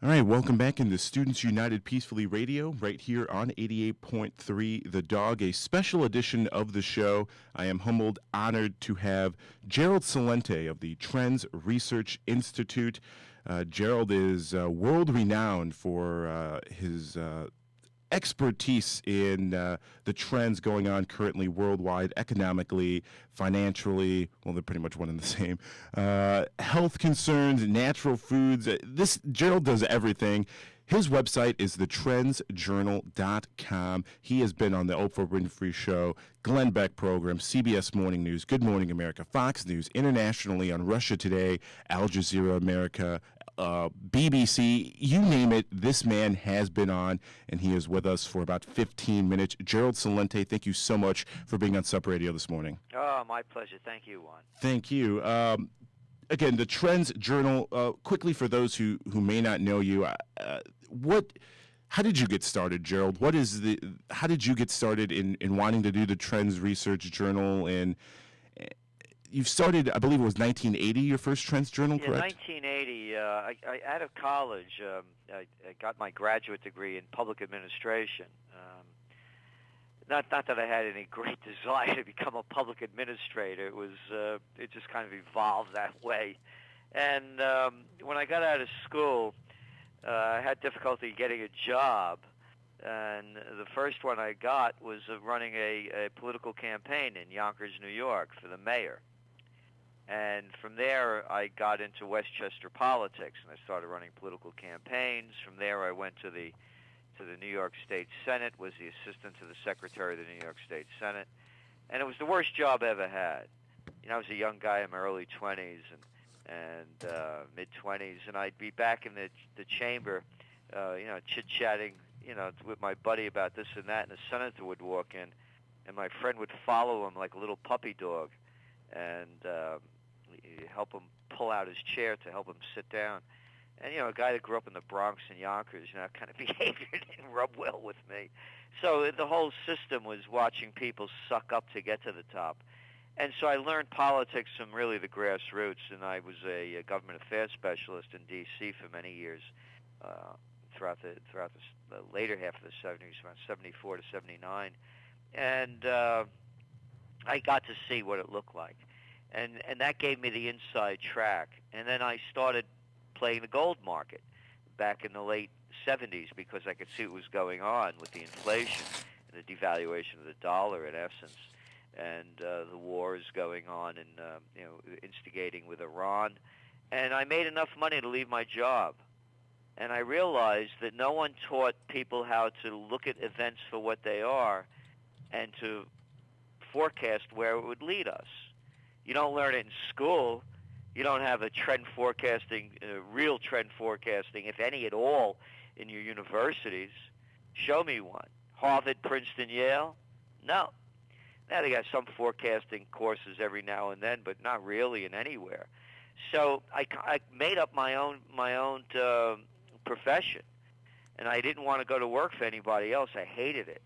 All right, welcome back into Students United Peacefully Radio, right here on 88.3 The Dog, a special edition of the show. I am humbled, honored to have Gerald Celente of the Trends Research Institute. Gerald is world-renowned for his expertise in the trends going on currently worldwide, economically, financially. Well, they're pretty much one and the same. Health concerns, natural foods. This Gerald does everything. His website is thetrendsjournal.com. He has been on the Oprah Winfrey Show, Glenn Beck program, CBS Morning News, Good Morning America, Fox News, internationally on Russia Today, Al Jazeera America, BBC, you name it, this man has been on, and he is with us for about 15 minutes. Gerald Celente, thank you so much for being on Sup Radio this morning. Oh, my pleasure. Thank you, Juan. Thank you. Again, the Trends Journal, quickly for those who may not know you, how did you get started, Gerald? How did you get started in wanting to do the Trends Research Journal? And you've started, I believe it was 1980, your first Trends Journal, correct? 1980. Out of college, I got my graduate degree in public administration. Not that I had any great desire to become a public administrator. It just kind of evolved that way. And when I got out of school, I had difficulty getting a job. And the first one I got was running a political campaign in Yonkers, New York, for the mayor. And from there, I got into Westchester politics, and I started running political campaigns. From there, I went to the New York State Senate, was the assistant to the secretary of the New York State Senate, and it was the worst job I ever had. You know, I was a young guy in my early 20s and mid-20s, and I'd be back in the chamber, chit-chatting, with my buddy about this and that, and the senator would walk in, and my friend would follow him like a little puppy dog, and help him pull out his chair to help him sit down. And, a guy that grew up in the Bronx and Yonkers, that kind of behavior didn't rub well with me. So the whole system was watching people suck up to get to the top. And so I learned politics from really the grassroots, and I was a government affairs specialist in D.C. for many years throughout the later half of the 70s, around 74 to 79. And I got to see what it looked like. And that gave me the inside track. And then I started playing the gold market back in the late 70s because I could see what was going on with the inflation and the devaluation of the dollar in essence, and the wars going on and instigating with Iran. And I made enough money to leave my job. And I realized that no one taught people how to look at events for what they are and to forecast where it would lead us. You don't learn it in school. You don't have a trend forecasting, real trend forecasting, if any at all, in your universities. Show me one. Harvard, Princeton, Yale? No. Now they got some forecasting courses every now and then, but not really in anywhere. So I made up my own profession, and I didn't want to go to work for anybody else. I hated it.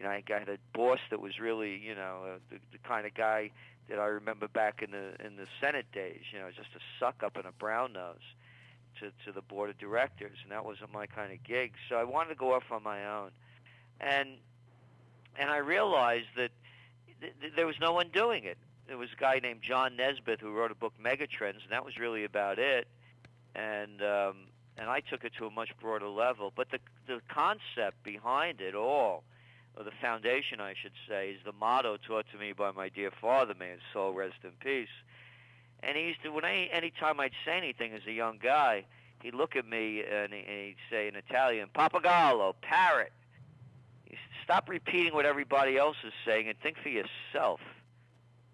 I got a boss that was really, the kind of guy that I remember back in the Senate days, just a suck up and a brown nose to the board of directors, and that wasn't my kind of gig. So I wanted to go off on my own, and I realized that there was no one doing it. There was a guy named John Nesbitt who wrote a book, Megatrends, and that was really about it. And I took it to a much broader level. But the concept behind it all, or the foundation, I should say, is the motto taught to me by my dear father, may his soul rest in peace. And he used to, any time I'd say anything as a young guy, he'd look at me and he'd say in Italian, "Papagallo, parrot." He said, "Stop repeating what everybody else is saying and think for yourself."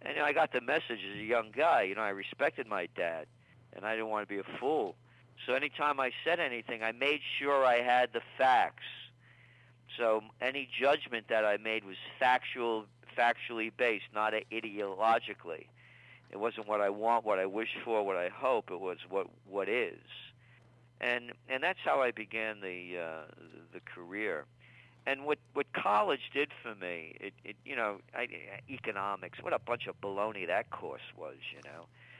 And I got the message as a young guy. I respected my dad, and I didn't want to be a fool. So anytime I said anything, I made sure I had the facts. So any judgment that I made was factually based, not ideologically. It wasn't what I want, what I wish for, what I hope. It was what is, and that's how I began the career. And what college did for me, economics, what a bunch of baloney that course was,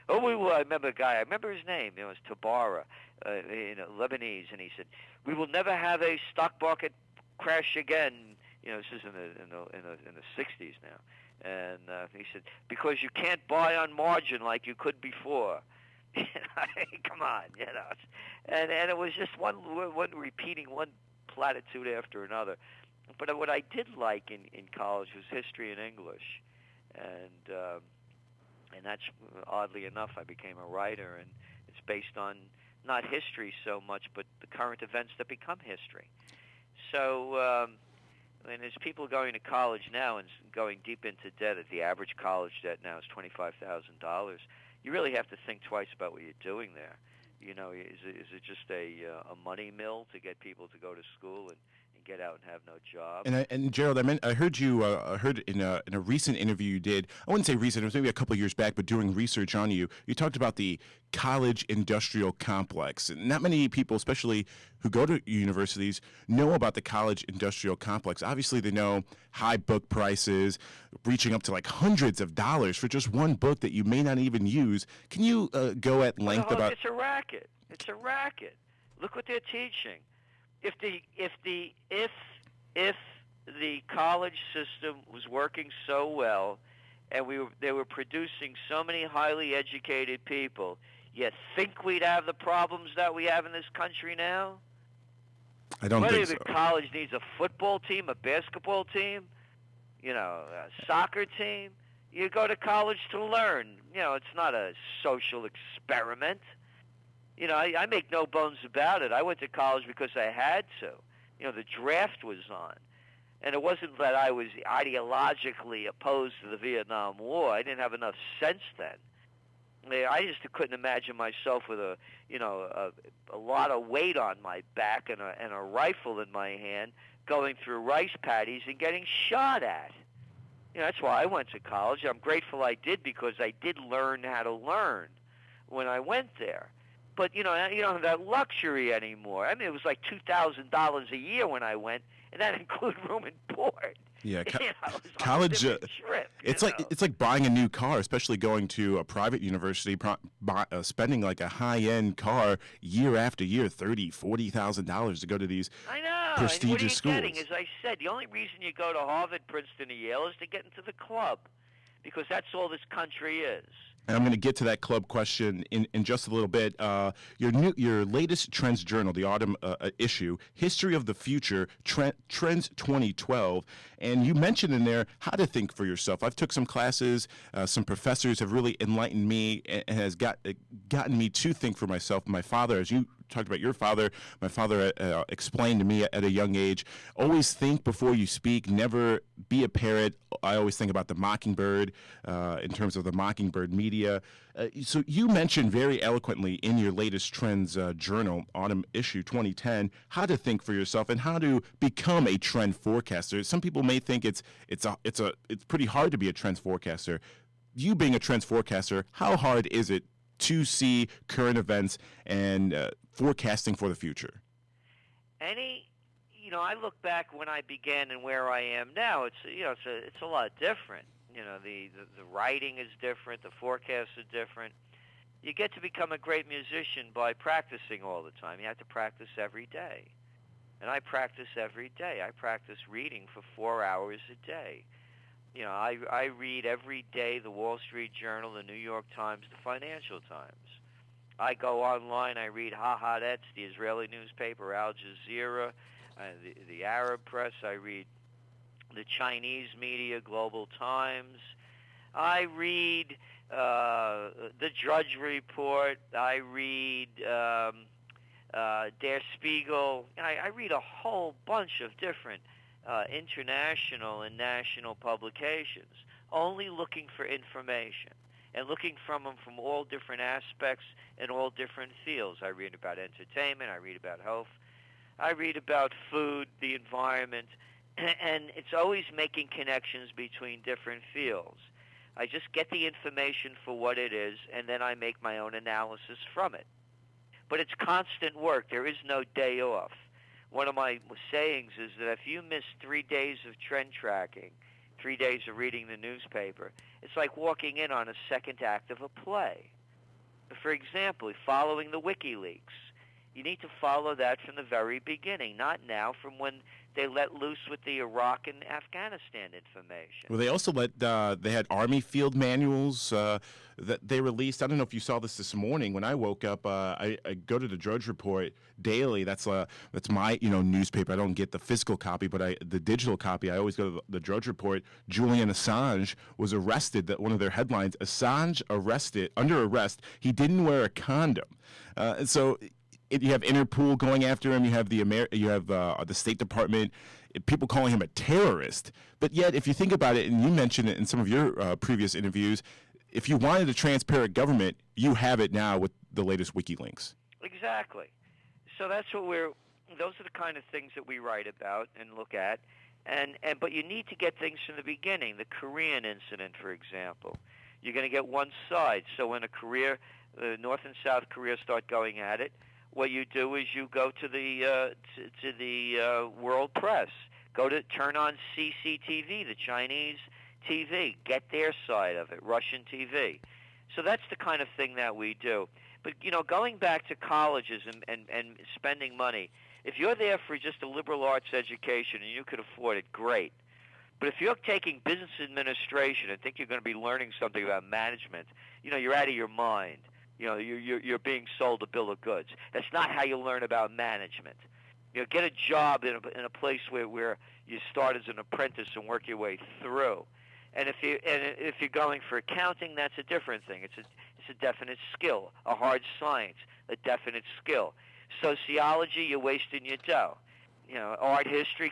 Oh, I remember a guy. I remember his name. It was Tabara, Lebanese, and he said, "We will never have a stock market crash again." This is in the 60s now, and he said, "Because you can't buy on margin like you could before." Come on, and it was just one repeating one platitude after another. But what I did like in college was history and English, and that's, oddly enough, I became a writer, and it's based on not history so much, but the current events that become history. So, and there's people going to college now and going deep into debt. The average college debt now is $25,000. You really have to think twice about what you're doing there. Is it just a money mill to get people to go to school and get out and have no job? And Gerald, I heard you heard in a recent interview you did. I wouldn't say recent; it was maybe a couple of years back. But doing research on you, you talked about the college industrial complex. And not many people, especially who go to universities, know about the college industrial complex. Obviously, they know high book prices, reaching up to like hundreds of dollars for just one book that you may not even use. Can you go at length about? It's a racket. It's a racket. Look what they're teaching. If the college system was working so well, and they were producing so many highly educated people, you think we'd have the problems that we have in this country now? I don't think so. Whether the college needs a football team, a basketball team, a soccer team, you go to college to learn. It's not a social experiment. I make no bones about it. I went to college because I had to. The draft was on. And it wasn't that I was ideologically opposed to the Vietnam War. I didn't have enough sense then. I just couldn't imagine myself with a lot of weight on my back and a rifle in my hand going through rice paddies and getting shot at. That's why I went to college. I'm grateful I did, because I did learn how to learn when I went there. But, you don't have that luxury anymore. I mean, it was like $2,000 a year when I went, and that included room and board. Yeah, college. It's like buying a new car, especially going to a private university, spending like a high-end car year after year, $30,000-$40,000 to go to these prestigious schools. Getting? As I said, the only reason you go to Harvard, Princeton, or Yale is to get into the club, because that's all this country is. And I'm going to get to that club question in just a little bit. Your latest Trends Journal, the autumn issue, History of the Future, Trends 2012, and you mentioned in there how to think for yourself. I've took some classes. Some professors have really enlightened me and has gotten me to think for myself. My father, as you talked about your father, my father explained to me at a young age, always think before you speak, never be a parrot. I always think about the mockingbird in terms of the mockingbird media. So you mentioned very eloquently in your latest Trends Journal, Autumn Issue 2010, how to think for yourself and how to become a trend forecaster. Some people may think it's pretty hard to be a trends forecaster. You being a trends forecaster, how hard is it to see current events and forecasting for the future? I look back when I began and where I am now. It's a lot different. The writing is different. The forecasts are different. You get to become a great musician by practicing all the time. You have to practice every day, and I practice every day. I practice reading for 4 hours a day. I read every day the Wall Street Journal, the New York Times, the Financial Times. I go online, I read Haaretz, the Israeli newspaper, Al Jazeera, the Arab press. I read the Chinese media, Global Times. I read the Drudge Report. I read Der Spiegel. I read a whole bunch of different international and national publications, only looking for information and looking from them from all different aspects and all different fields. I read about entertainment, I read about health, I read about food, the environment, and it's always making connections between different fields. I just get the information for what it is, and then I make my own analysis from it. But it's constant work. There is no day off. One of my sayings is that if you miss 3 days of trend tracking, 3 days of reading the newspaper, it's like walking in on a second act of a play. For example, following the WikiLeaks. You need to follow that from the very beginning, not now from when they let loose with the Iraq and Afghanistan information. Well, they also they had Army field manuals that they released. I don't know if you saw this morning. When I woke up, I go to the Drudge Report daily. That's my newspaper. I don't get the physical copy, but the digital copy. I always go to the Drudge Report. Julian Assange was arrested. That one of their headlines: Assange arrested under arrest. He didn't wear a condom. And so. You have Interpol going after him. You have the State Department, people calling him a terrorist. But yet, if you think about it, and you mentioned it in some of your previous interviews, if you wanted a transparent government, you have it now with the latest WikiLeaks. Exactly. So that's what those are the kind of things that we write about and look at. But you need to get things from the beginning. The Korean incident, for example. You're going to get one side. So when North and South Korea start going at it, what you do is you go to the world press. Turn on CCTV, the Chinese TV. Get their side of it, Russian TV. So that's the kind of thing that we do. But, going back to colleges and spending money, if you're there for just a liberal arts education and you could afford it, great. But if you're taking business administration and think you're going to be learning something about management, you're out of your mind. You're being sold a bill of goods. That's not how you learn about management. Get a job in a place where you start as an apprentice and work your way through. And if you're going for accounting, that's a different thing. It's a definite skill. A hard science, a definite skill. Sociology, you're wasting your dough. Art history,